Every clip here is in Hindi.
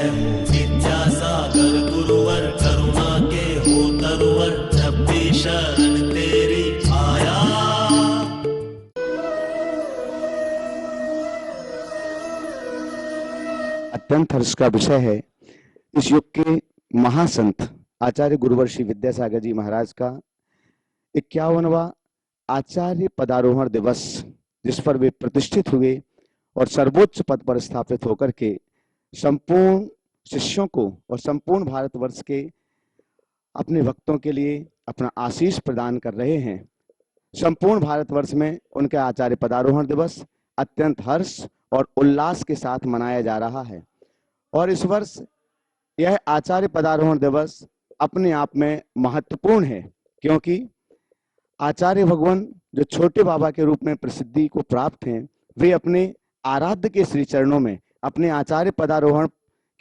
जय हो विद्यासागर गुरुवर, करुणा के हो तरुवर, जब भी शरण तेरी आया। अत्यंत हर्ष का विषय है इस युग के महासंत आचार्य गुरुवर श्री विद्यासागर जी महाराज का 51वां आचार्य पदारोहण दिवस, जिस पर वे प्रतिष्ठित हुए और सर्वोच्च पद पर स्थापित होकर के संपूर्ण शिष्यों को और संपूर्ण भारतवर्ष के अपने भक्तों के लिए अपना आशीष प्रदान कर रहे हैं। संपूर्ण भारतवर्ष में उनका आचार्य पदारोहण दिवस अत्यंत हर्ष और उल्लास के साथ मनाया जा रहा है। और इस वर्ष यह आचार्य पदारोहण दिवस अपने आप में महत्वपूर्ण है, क्योंकि आचार्य भगवान जो छोटे बाबा के रूप में प्रसिद्धि को प्राप्त हैं, वे अपने आराध्य के श्री चरणों में अपने आचार्य पदारोहण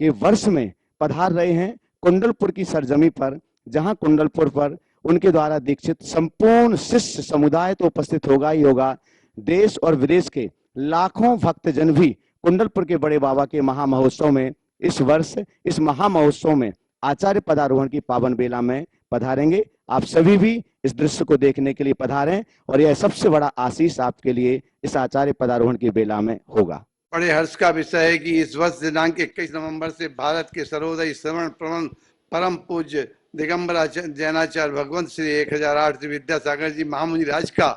के वर्ष में पधार रहे हैं कुंडलपुर की सरजमी पर, जहां कुंडलपुर पर उनके द्वारा दीक्षित संपूर्ण शिष्य समुदाय तो उपस्थित होगा ही होगा, देश और विदेश के लाखों भक्तजन भी कुंडलपुर के बड़े बाबा के महामहोत्सव में इस वर्ष इस महामहोत्सव में आचार्य पदारोहण की पावन बेला में पधारेंगे। आप सभी भी इस दृश्य को देखने के लिए पधारें और यह सबसे बड़ा आशीष आपके लिए इस आचार्य पदारोहण की बेला में होगा। बड़े हर्ष का विषय है कि इस वर्ष दिनांक 21 नवंबर से भारत के सर्वोदयी श्रवण प्रवण परम पूज्य दिगंबरा जैनाचार्य भगवंत श्री 1008 श्री विद्यासागर जी महामुनि राज का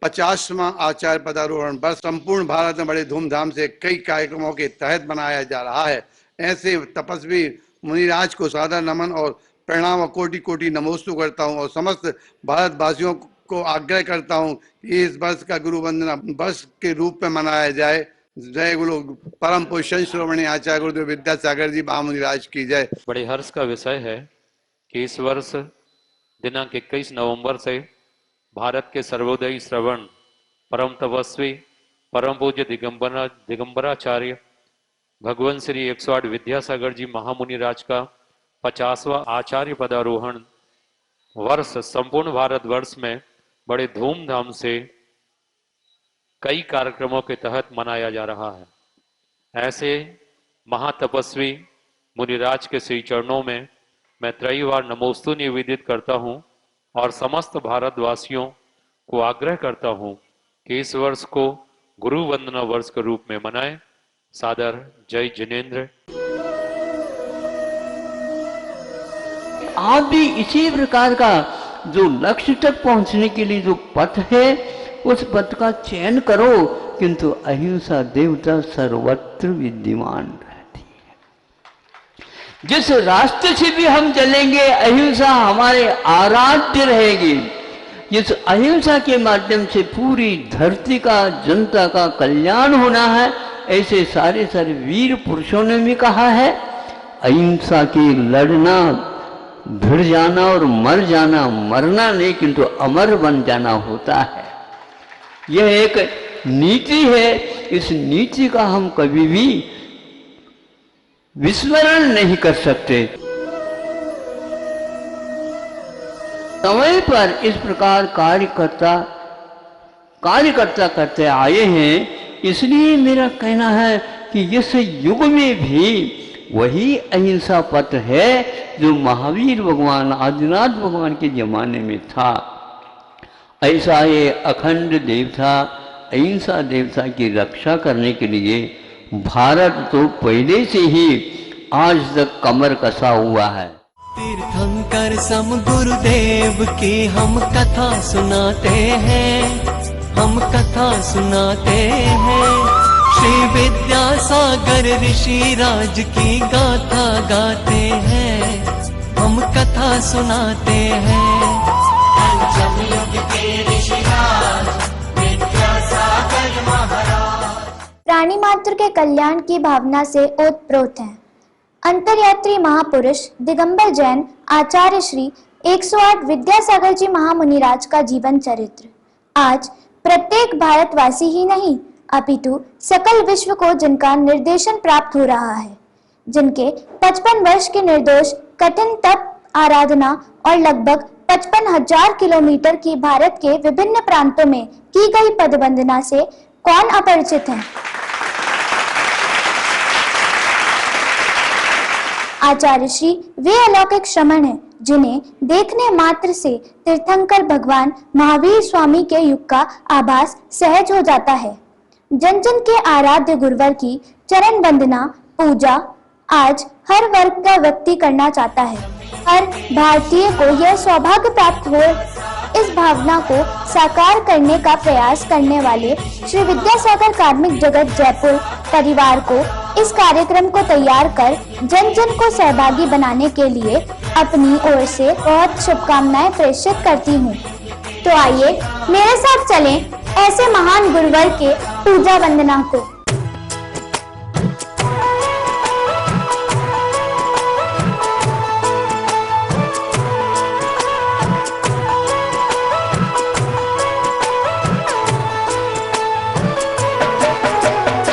50वां आचार्य पदारोहण वर्ष संपूर्ण भारत में बड़े धूमधाम से कई कार्यक्रमों के तहत मनाया जा रहा है। ऐसे तपस्वी मुनिराज को सादर नमन और प्रणाम और कोटि कोटि नमोस्तु करता हूं और समस्त भारतवासियों को आग्रह करता हूं कि इस वर्ष का गुरु वंदना वर्ष के रूप में मनाया जाए। जय गुरु परम पूज्य श्रोमणी आचार्य गुरुदेव विद्यासागर जी महामुनिराज की जय। बड़े हर्ष का विषय है कि इस वर्ष दिनांक 21 नवंबर से भारत के सर्वोदयी श्रवण परम तपस्वी परम पूज्य दिगंबराचार्य भगवान श्री 108 विद्यासागर जी महामुनि राज का 50वां आचार्य पदारोहण वर्ष संपूर्ण भारतवर्ष में बड़े धूमधाम से कई कार्यक्रमों के तहत मनाया जा रहा है। ऐसे महातपस्वी मुनिराज के श्री चरणों में मैं त्रयीवार नमोस्तु निवेदित करता हूं और समस्त भारतवासियों को आग्रह करता हूं कि इस वर्ष को गुरु वंदना वर्ष के रूप में मनाएं। सादर जय जिनेन्द्र। आप भी इसी प्रकार का जो लक्ष्य तक पहुंचने के लिए जो पथ है उस पथ का चयन करो, किंतु अहिंसा देवता सर्वत्र विद्यमान रहती है। जिस रास्ते से भी हम चलेंगे अहिंसा हमारे आराध्य रहेगी। जिस अहिंसा के माध्यम से पूरी धरती का जनता का कल्याण होना है, ऐसे सारे वीर पुरुषों ने भी कहा है अहिंसा की लड़ना, भिड़ जाना और मर जाना, मरना नहीं किंतु अमर बन जाना होता है। यह एक नीति है। इस नीति का हम कभी भी विस्मरण नहीं कर सकते। समय पर इस प्रकार कार्यकर्ता करते आए हैं, इसलिए मेरा कहना है कि इस युग में भी वही अहिंसा पथ है जो महावीर भगवान आदिनाथ भगवान के जमाने में था। ऐसा ये अखंड देवता अहिंसा देवता की रक्षा करने के लिए भारत तो पहले से ही आज तक कमर कसा हुआ है। तीर्थंकर सम गुरुदेव की हम कथा सुनाते हैं, हम कथा सुनाते हैं। श्री विद्यासागर ऋषि राज की गाथा गाते हैं, हम कथा सुनाते हैं। पंचम युग के ऋषिराज विद्यासागर महाराज प्राणी मात्र के कल्याण की भावना से ओतप्रोत हैं। अंतर्यात्री महापुरुष दिगंबर जैन आचार्य श्री 108 विद्यासागर जी महामुनिराज का जीवन चरित्र आज प्रत्येक भारतवासी ही नहीं अपितु सकल विश्व को जिनका निर्देशन प्राप्त हो रहा है, जिनके 55 वर्ष के निर्दोष कठिन तप आराधना और लगभग 55,000 किलोमीटर की भारत के विभिन्न प्रांतों में की गई पदवंदना से कौन अपरिचित है। आचार्य श्री वे अलौकिक श्रमण हैं जिन्हें देखने मात्र से तीर्थंकर भगवान महावीर स्वामी के युग का आभास सहज हो जाता है। जन जन के आराध्य गुरुवर की चरण वंदना पूजा आज हर वर्ग का व्यक्ति करना चाहता है। हर भारतीय को यह सौभाग्य प्राप्त हो इस भावना को साकार करने का प्रयास करने वाले श्री विद्यासागर कार्मिक जगत जयपुर परिवार को इस कार्यक्रम को तैयार कर जन जन को सहभागी बनाने के लिए अपनी ओर से बहुत शुभकामनाएं प्रेषित करती हूँ। तो आइए मेरे साथ चलें ऐसे महान गुरुवर के पूजा वंदना को।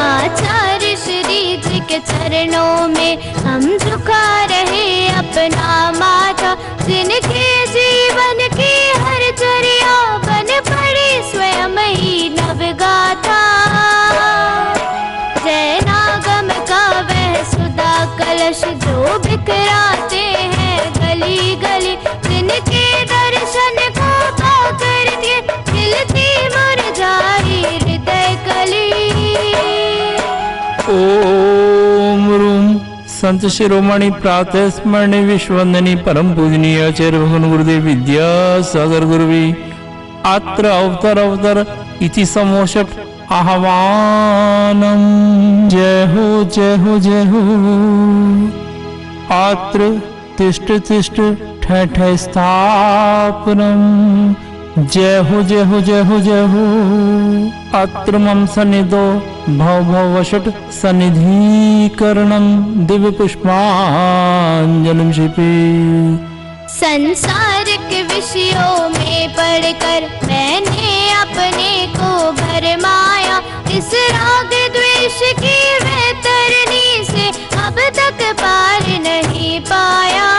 आचार्य श्री जी के चरणों में हम झुका रहे अपना माथा, जिनके जीवन की हर चर्या बन पड़ी स्वयं ही नवगाथा। जैनागम का वह सुधा कलश जो बिखराते हैं गली गली, जिनके दर्शन को पाकर के खिलती मुरझाई हृदय कली। ओम रूम संत शिरोमणि प्रातः स्मरणी विश्ववंदनी परम पूजनीय आचार्य भगवान गुरुदेव विद्यासागर गुरुवी अत्र अवतर इति समोषक आह्वानम। जय हो जय हो जय हो। अत्र तिष्ठ तिष्ठ ठः ठः स्थापनम। जय हो जय हो जय हो जय हो। अत्र मम सन्निधो भव भव वषट सन्निधिकरणम दिव्य पुष्पांजलिम शिपे। संसारिक विषयों में पढ़कर मैंने अपने को भरमाया, इस राग द्वेष की वैतरणी से अब तक पार नहीं पाया।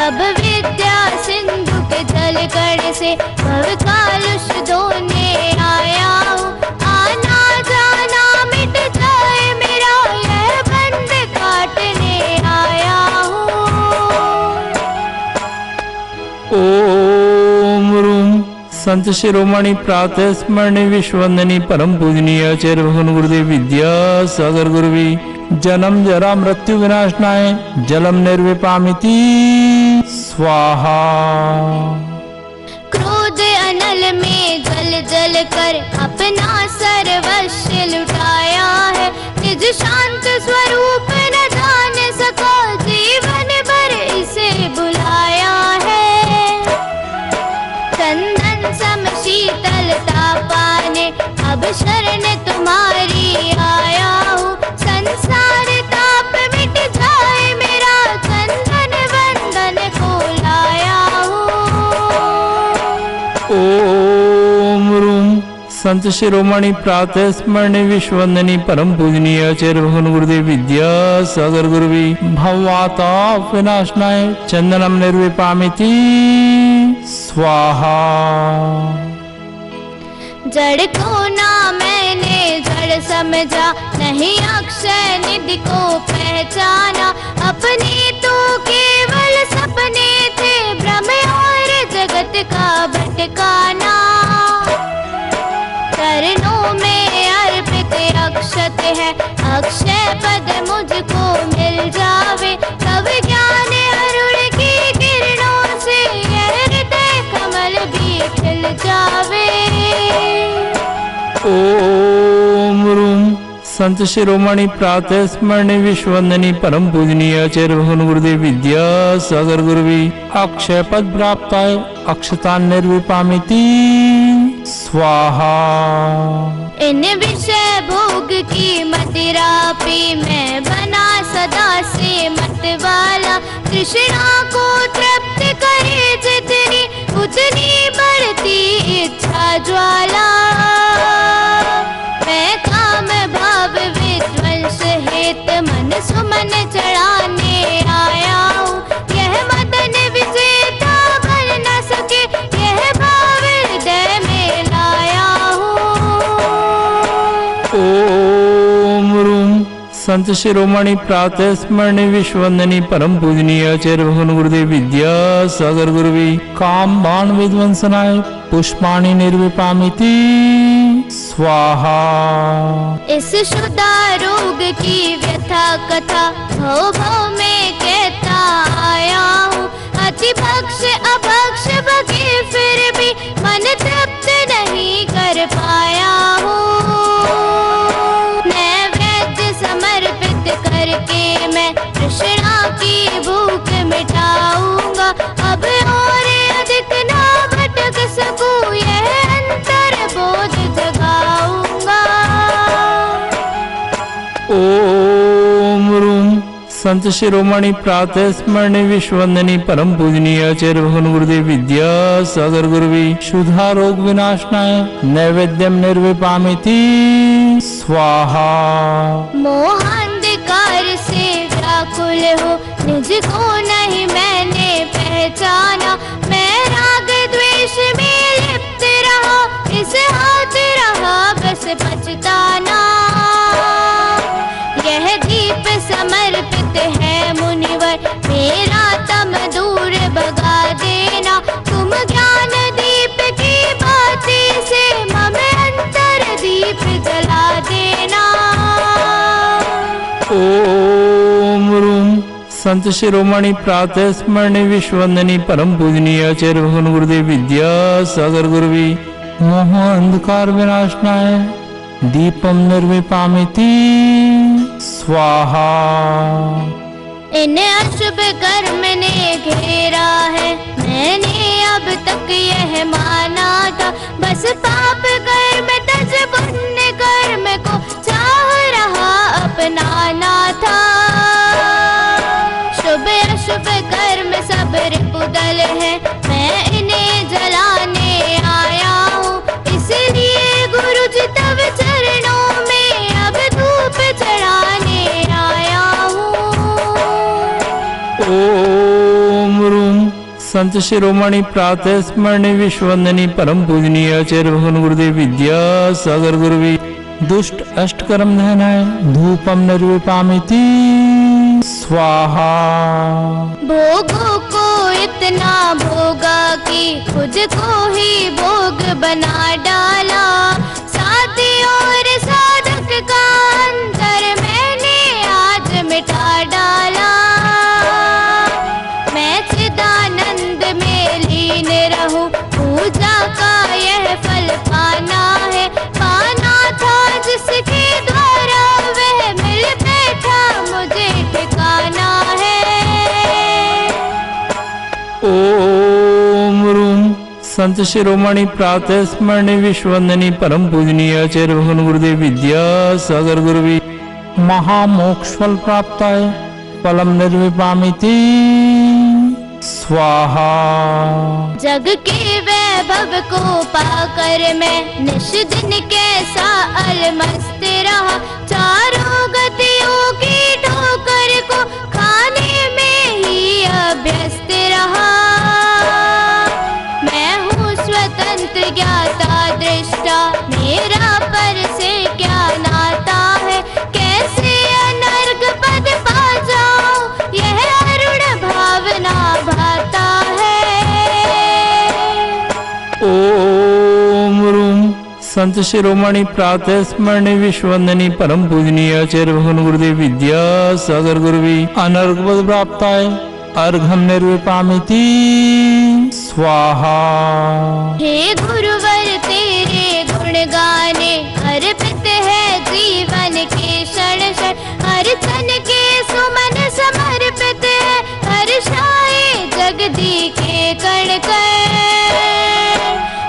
अब विद्या सिंधु के जल कण से भव कालुष धोने आया हूँ। आना जाना मिट जाए मेरा यह बंध काटने आया हूँ। ओम रूम संत शिरोमणि प्रातः स्मरणी विश्ववंदनी परम पूजनीय आचार्य भगवान गुरुदेव विद्यासागर गुरुवी जन्म जरा मृत्यु विनाशनाय जलम निर्विपामिति स्वाहा। क्रोध अनल में जल जल कर अपना सर्वस्व लुटाया है, निज शांत स्वरूप न जान सका जीवन भर इसे बुलाया है। चंदन सम शीतलता पाने अब शरण तुम्हारी आया हूँ। संसार ताप मिट जाए मेरा चंदन वंदन को लाया हूँ। ओम रूम संत शिरोमणि प्रातः स्मरणी विश्ववंदनी परम पूजनीय आचार्य भगवान गुरुदेव विद्यासागर गुरुवी भववाता विनाशनाय चंदनम निर्विपामिति स्वाहा। जड़ को ना मैंने जड़ समझा, नहीं अक्षय निधि को पहचाना। अपने तो केवल सपने थे भ्रम और जगत का भटकाना। चरणों में अर्पित अक्षत है, अक्षय पद मुझको मिल जावे। तब ज्ञान अरुण की किरणों से यह हृदय कमल भी खिल जावे। ओम रूम संत शिरोमणि प्रातः स्मरणी विश्ववंदनी परम पूजनीय आचार्य भगवान गुरुदेव विद्यासागर गुरुवी अक्षय पद प्राप्ताय अक्षता निर्विपामिति स्वाहा। इन विषय भोग की मदिरा पी मैं बना सदा से मतवाला। तृष्णा को तृप्त करे जितनी उतनी बढ़ती इच्छा ज्वाला। मैं काम भाव विध्वंस हेत मन सुमन चढ़ाने आया हूँ। यह मदन विजेता बन न सके यह भाव हृदय में लाया हूँ। ओम रूम संत शिरोमणि प्रातः स्मरणीय विश्ववंदनीय परम पूजनीय आचार्य भगवान गुरुदेव विद्यासागर गुरुवी काम बाण विध्वंसनाय पुष्पाणि निर्विपामिति स्वाहा। इस शुदा रोग की व्यथा कथा भव भव में कहता आया हूँ। अति भक्ष अभक्ष बगे फिर भी मन तृप्त नहीं कर पाया हूँ। नैवेद्य समर्पित करके मैं तृष्णा की भूख मिटाऊंगा। अब और अधिक ना भटक सकूं, यह अंतर बोध जगाऊंगा। ओम रूम संत शिरोमणि प्रातः स्मरणीय विश्ववंदनीय परम पूजनीय आचार्य भगवान गुरुदेव विद्यासागर गुरुवी शुद्धा रोग विनाशनाय नैवेद्यम निर्विपामिति स्वाहा। मोहांधकार से व्याकुल हो निज को नहीं मैंने पहचाना। मैं राग द्वेष में लिप्त रहा, इस हाथ रहा बस पछताना। यह दीप समर्पित है मुनिवर, मेरा तम दूर भगा देना। तुम ज्ञान दीप की बाती से मम अंतर दीप जला देना। ओम रूम संत शिरोमणि प्रातः स्मरणीय विश्ववंदनीय परम पूजनीय आचार्य भगवान गुरुदेव विद्यासागर गुरुवी मोह अंधकार विनाशनाय दीपम निर्विपामिति स्वाहा। इन अशुभ कर्म ने घेरा है, मैंने अब तक यह माना था। बस पाप कर्म तज पुण्य कर्म को चाह रहा अपनाना था। शुभ अशुभ कर्म सब रिपुदल है, मैं इन्हें जलाने आया हूँ। इसलिए गुरु जी तब चरणों में अब धूप चढ़ाने आया हूँ। ओम रूम संत शिरोमणि प्रातः स्मरणीय विश्ववंदनीय परम पूजनीय आचार्य भगवान गुरुदेव विद्यासागर गुरुवी दुष्ट अष्टकर्म दहनाय धूपम निर्विपामिति स्वाहा। भोगों को इतना भोगा कि खुद को ही भोग बना डाला। साथी और साधक का अंतर मैंने आज मिटा डाला। मैं चिदानंद में लीन रहूं, पूजा का यह फल पाना है। पाना था जिसके द्वारा वह मिल बैठा, मुझे ठिकाना है। ओम रूम संत शिरोमणि प्रातः स्मरणीय विश्ववंदनीय परम पूजनीय आचार्य भगवान गुरुदेव विद्यासागर गुरुवी महामोक्ष फल प्राप्ताय फलम निर्विपामिति स्वाहा। जग के वैभव को पाकर मैं निश दिन कैसा अलमस्त रहा। चारों गतियों की ठोकर को खाने में ही अभ्यस्त रहा। मैं हूँ स्वतंत्र ज्ञाता दृष्टा, मेरा पर से क्या नाता है। कैसे अनर्घ पद पा जाऊं, यह अरुण भावना भाता है। ओम रूम संत शिरोमणि प्रातः स्मरणीय विश्ववंदनीय परम पूजनीय आचार्य भगवान गुरुदेव विद्यासागर गुरुवी अनर्घ पद प्राप्ताय अर्घम निर्विपामिति स्वाहा। हे गुरुवर तेरे गुण गाने अर्पित है जीवन के क्षण क्षण। हर क्षण के सुमन समर्पित है, हर्षाए जगदी के कण कण।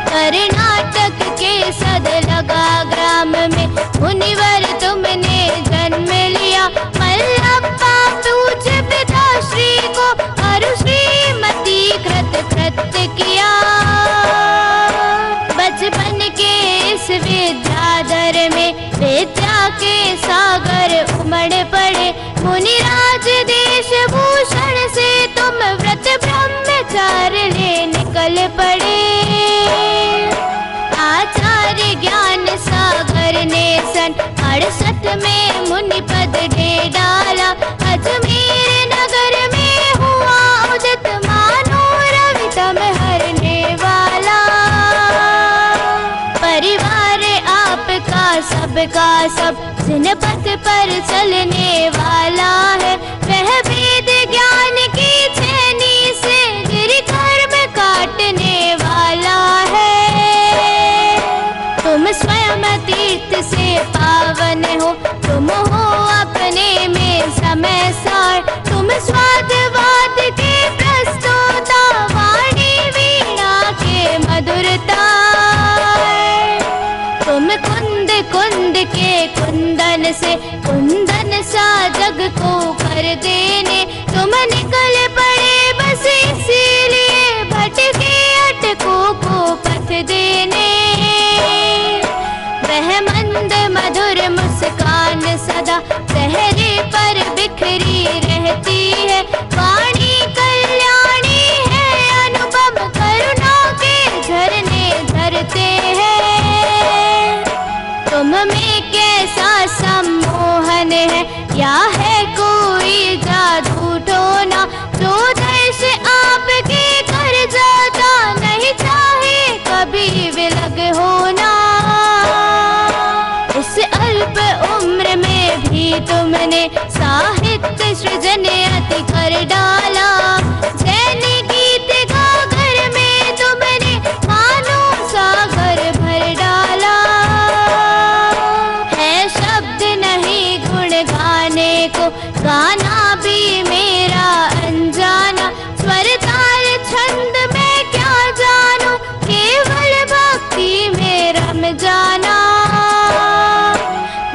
कर्नाटक के सद लगा ग्राम में मुनिवर तुमने जन्म लिया। मल्लप्पा पूज पिताश्री को अरु श्रीमती कृत कृत्य किया। बचपन के इस विद्याधर में विद्या के सागर उमड़ पड़े। मुनिराज देश भूषण से तुम व्रत ब्रह्मचार्य ले निकल पड़े। आचार्य ज्ञान सागर ने सन 68 में मुनि पद दे डाला, अजमेर नगर में हुआ उदित, मानो रवि तम हरने वाला। परिवार आपका सबका सब, जिन पथ पर चलने वाला है, वह वेद ज्ञान की छेनी से गिरि कर्म काटने वाला है। तुम स्वयं तीर्थ से पावन हो, तुम हो अपने में समय सार, तुम स्वादवाद के प्रस्तोता, वाणी वीणा के मधुरता। तुम कुंद कुंद के कुंदन से कुंदन सा जग को कर देने, तुम निकल पड़े बस इसीलिए भटके अटकों को पथ देने। वह मंद मधुर मुस्कान सदा चेहरे पर बिखरी रहती है, वाणी कल्याणी है, अनुभव करुणा के झरने झरते हैं। तुम में कैसा सम्मोहन है, या है कोई जादू टोना, जो दर्श आपके कर जाता, नहीं चाहे कभी विलग होना। इस अल्प उम्र में भी तुमने साहित्य सृजन अति कर डाला, जैन गीत गा घर में तुमने मानो सागर भर डाला। है शब्द नहीं गुण गाने को, गाना भी मेरा अनजाना, स्वर ताल छंद में क्या जानू, केवल भक्ति में रम जाना।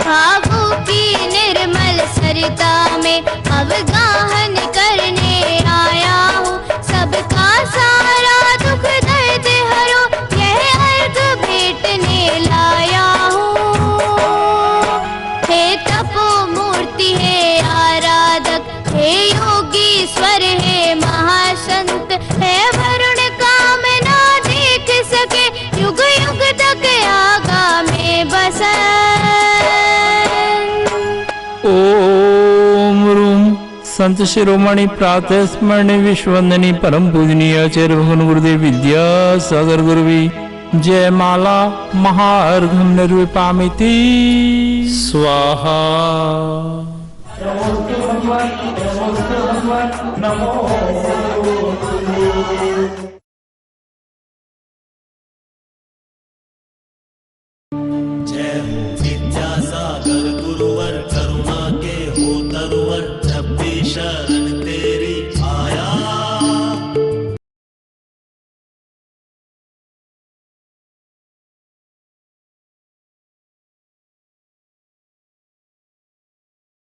भावों की निर्मल सरिता में अवगाहन करने आया हूँ, सबका सारा दुख दर्द हरो, यह अर्घ भेंटने लाया हूँ। हे तपो मूर्ति हे आराधक, हे योगीश्वर हे महासंत, है वरुण कामना देख सके, युग युग तक आगा में बसन। ओम रूम संत शिरोमणि प्रातः स्मरणीय विश्ववंदनीय परम पूजनीय आचार्य भगवान गुरुदेव विद्यासागर गुरुवी जयमाला महार्घम निर्विपामिति स्वाहा। नमो